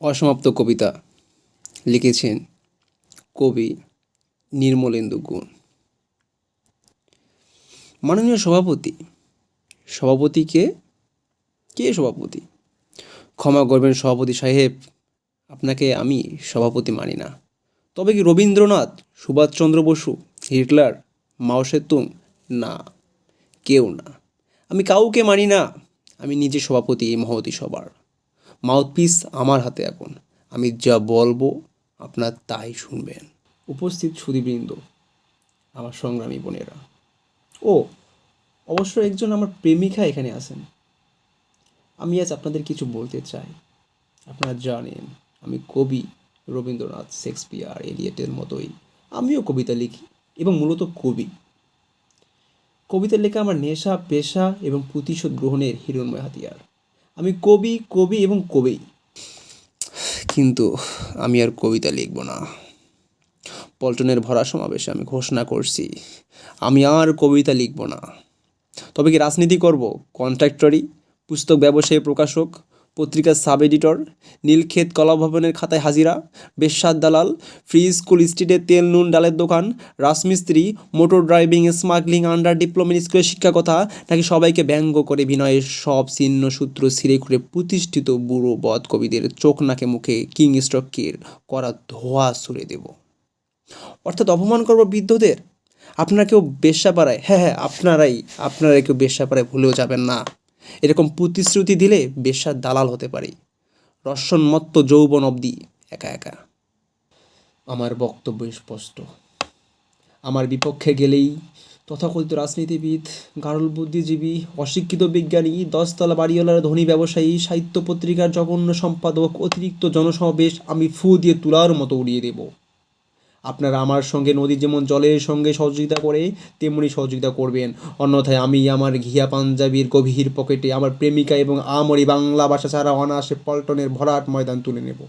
অসমাপ্ত কবিতা লিখেছেন কবি নির্মলেন্দু গুণ। মাননীয় সভাপতি, সভাপতি কে? কে সভাপতি? ক্ষমা করবেন সভাপতি সাহেব, আপনাকে আমি সভাপতি মানি না। তবে কি রবীন্দ্রনাথ, সুভাষচন্দ্র বসু, হিটলার, মাও সেতুং? না, কেউ না। আমি কাউকে মানি না। আমি নিজে সভাপতি এই মহতী সভার। মাউথপিস আমার হাতে এখন। আমি যা বলবো আপনার তাই শুনবেন। উপস্থিত সুধীবৃন্দ, আমার সংগ্রামী বোনেরা, ও অবশ্য একজন আমার প্রেমিকা এখানে আছেন। আমি আজ আপনাদের কিছু বলতে চাই। আপনারা জানেন আমি কবি, রবীন্দ্রনাথ, শেক্সপিয়ার, এলিয়টের মতোই আমিও কবিতা লিখি এবং মূলত কবি। কবিতা লেখা আমার নেশা, পেশা এবং প্রতিশোধ গ্রহণের হিরণ্ময় হাতিয়ার। আমি কবি, কবি এবং কবি। কিন্তু আমি আর কবিতা লিখব না। পল্টনের ভরা সমাবেশে আমি ঘোষণা করছি, আমি আর কবিতা লিখব না। তবে কি রাজনীতি করব? কন্ট্রাক্টরি, পুস্তক ব্যবসায়ী, প্রকাশক, পত্রিকার সাব এডিটর, নীলক্ষেত কলাভবনের খাতায় হাজিরা, বেশ্যার দালাল, ফ্রি স্কুল স্ট্রিটে তেল নুন ডালের দোকান, রাজমিস্ত্রি, motor driving, smuggling, under diploma স্কুলের শিক্ষকতা, নাকি সবাইকে ব্যঙ্গ করে বিনয়ের সব ছিন্ন সূত্র ছিঁড়ে খুঁড়ে প্রতিষ্ঠিত বুড়ো বদ কবিদের চোখ নাকে মুখে কিং স্টকের করা ধোয়া ছুড়ে দেব? অর্থাৎ অপমান করবো বৃদ্ধদের? আপনারা কেউ বেশ্যাপাড়ায়, হ্যাঁ, আপনারা কেউ বেশ্যাপাড়ায় ভুলেও যাবেন না। এরকম প্রতিশ্রুতি দিলে বেশ্যার দালাল হতে পারি, রসন্মত্ত যৌবন অবধি একা একা। আমার বক্তব্য স্পষ্ট। আমার বিপক্ষে গেলেই তথাকথিত রাজনীতিবিদ, গারল বুদ্ধিজীবী, অশিক্ষিত বিজ্ঞানী, দশতলা বাড়িওয়ালার ধনী ব্যবসায়ী, সাহিত্য পত্রিকার জঘন্য সম্পাদক, অতিরিক্ত জনসমাবেশ আমি ফু দিয়ে তুলার মতো উড়িয়ে দেব। আপনারা আমার সঙ্গে নদী যেমন জলের সঙ্গে সহযোগিতা করে তেমনি সহযোগিতা করবেন, অন্যথায় আমি আমার ঘিয়া পাঞ্জাবির গভীর পকেটে আমার প্রেমিকা এবং আমরি বাংলা ভাষা ছাড়া অনায়াসে পল্টনের ভরাট ময়দান তুলে নেব।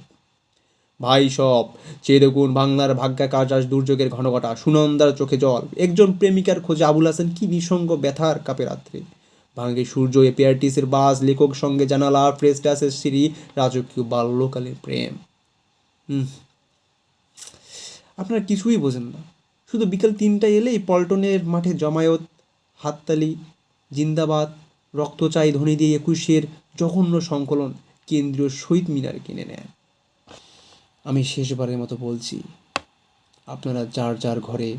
ভাই সব চেয়ে দেখুন, বাংলার ভাগ্যাকাশ আজ দুর্যোগের ঘনঘটা, সুনন্দার চোখে জল, একজন প্রেমিকার খোঁজে আবুল হাসান কি নিঃসঙ্গ ব্যথার কাপে রাত্রে, ভাঙে সূর্য, এপিআরটিসের বাস, লেখক সঙ্গে জানালা, ফ্রেস্টাসের সিঁড়ি, রাজকীয় বাল্যকালের প্রেম। আপনারা কিছুই বোঝেন না। শুধু বিকেল 3টায় এলেই পল্টনের মাঠে জমায়েত, হাততালি, জিন্দাবাদ, রক্ত চাই ধ্বনি দিয়ে 21-এর জঘন্য সংকলন কেন্দ্রীয় শহীদ মিনার কিনে নেয়। আমি শেষবারের মতো বলছি, আপনারা যার যার ঘরে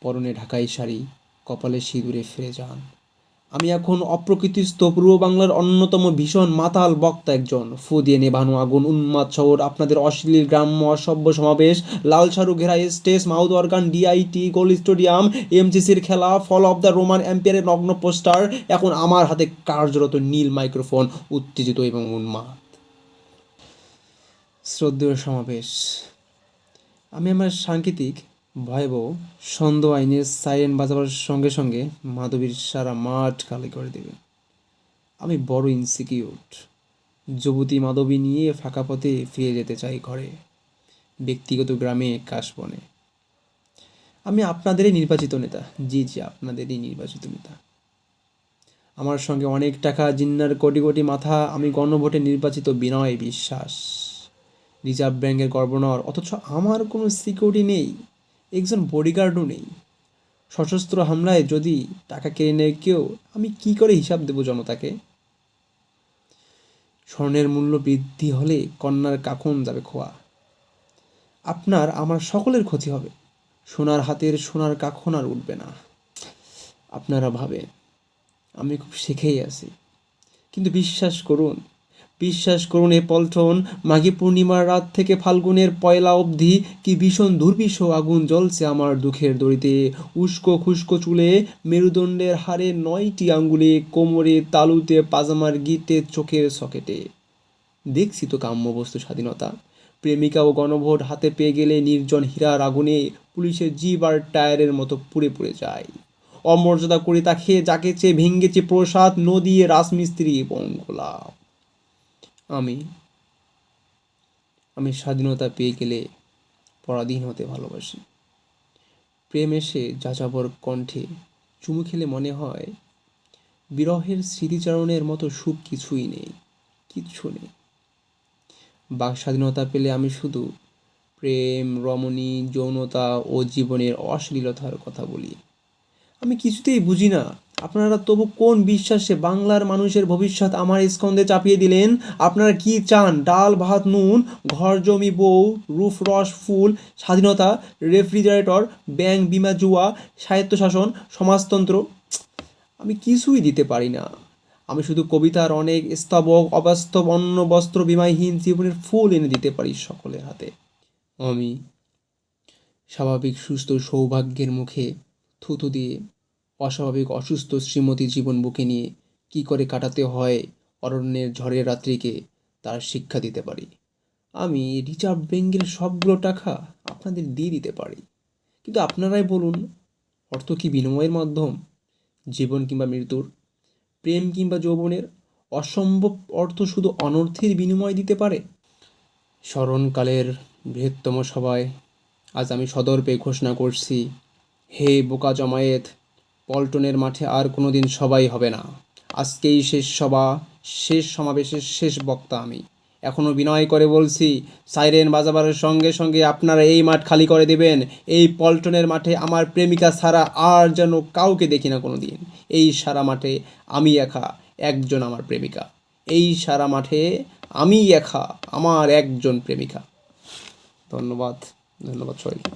পরনে ঢাকাই শাড়ি, কপালে সিঁদুরে ফিরে যান। আমি এখন অপ্রকৃতিস্থ পূর্ব বাংলার অন্যতম ভীষণ মাতাল বক্তা একজন। ফু দিয়ে নেভানো আগুন, উন্মাদ শহর, আপনাদের অশ্লীল গ্রাম্য অসভ্য সমাবেশ, লাল সারু ঘেরা স্টেজ, মাউথ অর্গান, ডিআইটি, গোল স্টেডিয়াম, এমসিসির খেলা, ফল অফ দ্য রোমান এম্পায়ারের নগ্ন পোস্টার, এখন আমার হাতে কার্যরত নীল মাইক্রোফোন, উত্তেজিত এবং উন্মাদ। শ্রদ্ধেয় সমাবেশ, আমি আমার সাংকেতিক ভয়াবহ ছন্দ আইনের সাইরেন বাজাবার সঙ্গে সঙ্গে মাধবীর সারা মাঠ খালি করে দেবে। আমি বড় ইনসিকিউর। যুবতী মাধবী নিয়ে ফাঁকা পথে ফিরে যেতে চাই ঘরে, ব্যক্তিগত গ্রামে কাশবনে। আমি আপনাদেরই নির্বাচিত নেতা, জি আপনাদেরই নির্বাচিত নেতা। আমার সঙ্গে অনেক টাকা, জিন্নার কোটি কোটি মাথা, আমি গণভোটে নির্বাচিত বিনয় বিশ্বাস, রিজার্ভ ব্যাঙ্কের গভর্নর, অথচ আমার কোনো সিকিউরিটি নেই, একজন বডিগার্ডও নেই। সশস্ত্র হামলায় যদি টাকা কেড়ে নেয় কেউ, আমি কি করে হিসাব দেব জনতাকে? স্বর্ণের মূল্য বৃদ্ধি হলে কন্যার কাখন যাবে খোয়া। আপনার আমার সকলের ক্ষতি হবে, সোনার হাতের সোনার কাখন আর উঠবে না। আপনারা ভাবেন আমি খুব শিখেই আছি, কিন্তু বিশ্বাস করুন এ পল্টন মাঘী পূর্ণিমার রাত থেকে ফাল্গুনের পয়লা অবধি কি ভীষণ দুর্বিষহ আগুন জ্বলছে আমার দুঃখের দড়িতে। উস্কো খুস্কো চুলে, মেরুদণ্ডের হাড়ে, 9টি আঙ্গুলে, কোমরে, তালুতে, পাজামার গিটে, চোখের সকেটে। দেখছি তো কাম্য বস্তু স্বাধীনতা। প্রেমিকা ও গণভোট হাতে পেয়ে গেলে নির্জন হীরার আগুনে পুলিশের জিভ আর টায়ারের মতো পুড়ে পুড়ে যায়। অমর্যাদা করে তাকে যাকে চেয়ে ভেঙ্গেছে প্রসাদ, নদী, রাজমিস্ত্রি এবং গোলাপ। আমি আমি স্বাধীনতা পেয়ে গেলে পরাধীন হতে ভালোবাসি। প্রেম এসে যাযাবর কণ্ঠে চুমু খেলে মনে হয় বিরহের স্মৃতিচারণের মতো সুখ কিছুই নেই, কিচ্ছু নেই। বাক স্বাধীনতা পেলে আমি শুধু প্রেম, রমণী, যৌনতা ও জীবনের অশ্লীলতার কথা বলি। আমি কিছুতেই বুঝি না আপনারা তবু কোন বিশ্বাসে বাংলার মানুষের ভবিষ্যৎ আমার স্কন্ধে চাপিয়ে দিলেন। আপনারা কি চান? ডাল ভাত নুন, ঘর জমি বউ, রূপ রস ফুল, স্বাধীনতা, রেফ্রিজারেটর, ব্যাংক বিমা জুয়া, স্বায়ত্তশাসন, সমাজতন্ত্র? আমি কিছুই দিতে পারি না। আমি শুধু কবিতার অনেক স্তবক, অবাস্তব অন্ন বস্ত্র বিমাহীন জীবনের ফুল এনে দিতে পারি সকলের হাতে। আমি স্বাভাবিক সুস্থ সৌভাগ্যের মুখে থুথু দিয়ে অস্বাভাবিক অসুস্থ শ্রীমতী জীবন বুকে নিয়ে কী করে কাটাতে হয় অরণ্যের ঝড়ের রাত্রিকে তার শিক্ষা দিতে পারি। আমি রিজার্ভ ব্যাঙ্কের সবগুলো টাকা আপনাদের দিয়ে দিতে পারি, কিন্তু আপনারাই বলুন, অর্থ কি বিনিময়ের মাধ্যম? জীবন কিংবা মৃত্যুর, প্রেম কিংবা যৌবনের? অসম্ভব অর্থ শুধু অনর্থের বিনিময় দিতে পারে? স্মরণকালের বৃহত্তম সভায় আজ আমি সদর্পে ঘোষণা করছি, হে বোকা জমায়েত, পল্টনের মাঠে আর কোনো দিন সবাই হবে না। আজকেই শেষ সভা, শেষ সমাবেশের শেষ বক্তা আমি। এখনও বিনয় করে বলছি, সাইরেন বাজাবার সঙ্গে সঙ্গে আপনারা এই মাঠ খালি করে দেবেন। এই পল্টনের মাঠে আমার প্রেমিকা ছাড়া আর যেন কাউকে দেখি না কোনো দিন। এই সারা মাঠে আমি একা একজন আমার প্রেমিকা। এই সারা মাঠে আমি একা আমার একজন প্রেমিকা। ধন্যবাদ, ধন্যবাদ সবাইকে।